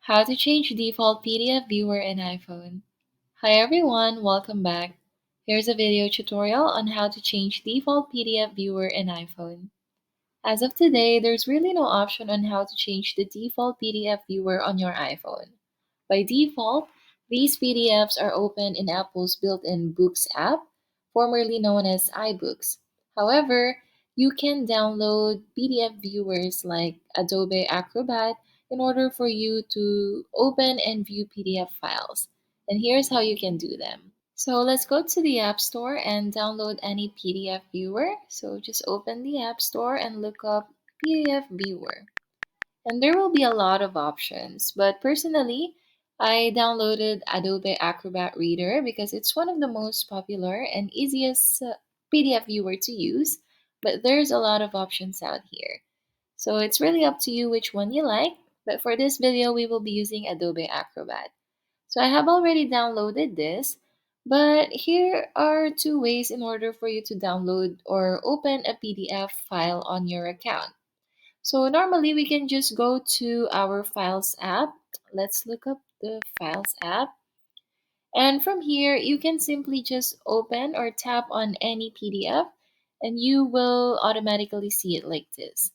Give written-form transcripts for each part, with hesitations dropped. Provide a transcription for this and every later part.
How to change default PDF viewer in iPhone. Hi everyone, welcome back. Here's a video tutorial on how to change default PDF viewer in iPhone. As of today, there's really no option on how to change the default PDF viewer on your iPhone. By default, these PDFs are open in Apple's built-in Books app, formerly known as iBooks. However, you can download PDF viewers like Adobe Acrobat in order for you to open and view PDF files. And here's how you can do them. So let's go to the App Store and download any PDF viewer. So just open the App Store and look up PDF viewer. And there will be a lot of options, but personally, I downloaded Adobe Acrobat Reader because it's one of the most popular and easiest PDF viewer to use, but there's a lot of options out here. So it's really up to you which one you like, but for this video, we will be using Adobe Acrobat. So I have already downloaded this, but here are two ways in order for you to download or open a PDF file on your account. So normally we can just go to our Files app. Let's look up the Files app. And from here, you can simply just open or tap on any PDF and you will automatically see it like this.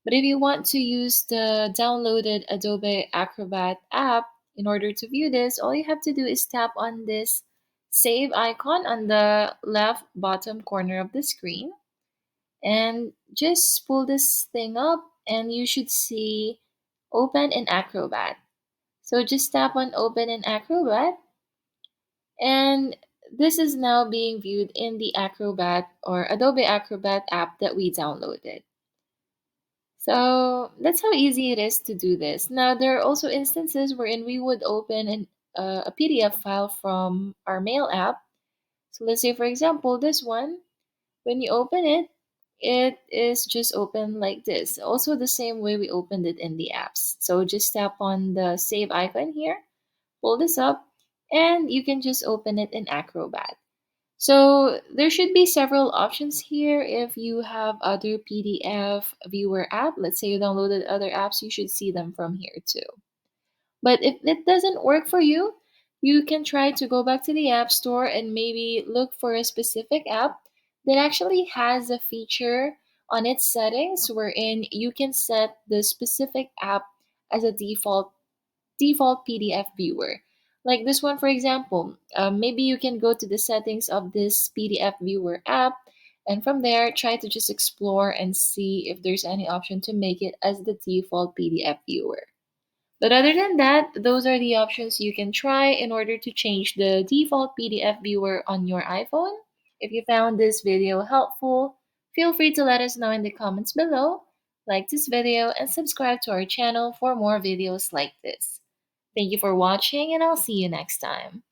But if you want to use the downloaded Adobe Acrobat app in order to view this, all you have to do is tap on this save icon on the left bottom corner of the screen and just pull this thing up and you should see open in Acrobat. So just tap on open in Acrobat and this is now being viewed in the Acrobat or Adobe Acrobat app that we downloaded. So that's how easy it is to do this. Now there are also instances wherein we would open a PDF file from our mail app. So let's say for example this one, when you open it, it is just open like this. Also the same way we opened it in the apps. So just tap on the save icon here, pull this up, and you can just open it in Acrobat. So there should be several options here. If you have other PDF viewer app, let's say you downloaded other apps, you should see them from here too. But if it doesn't work for you, you can try to go back to the App Store and maybe look for a specific app that actually has a feature on its settings wherein you can set the specific app as a default PDF viewer. Like this one, for example, maybe you can go to the settings of this PDF viewer app and from there try to just explore and see if there's any option to make it as the default PDF viewer. But other than that, those are the options you can try in order to change the default PDF viewer on your iPhone. If you found this video helpful, feel free to let us know in the comments below, like this video, and subscribe to our channel for more videos like this. Thank you for watching, and I'll see you next time.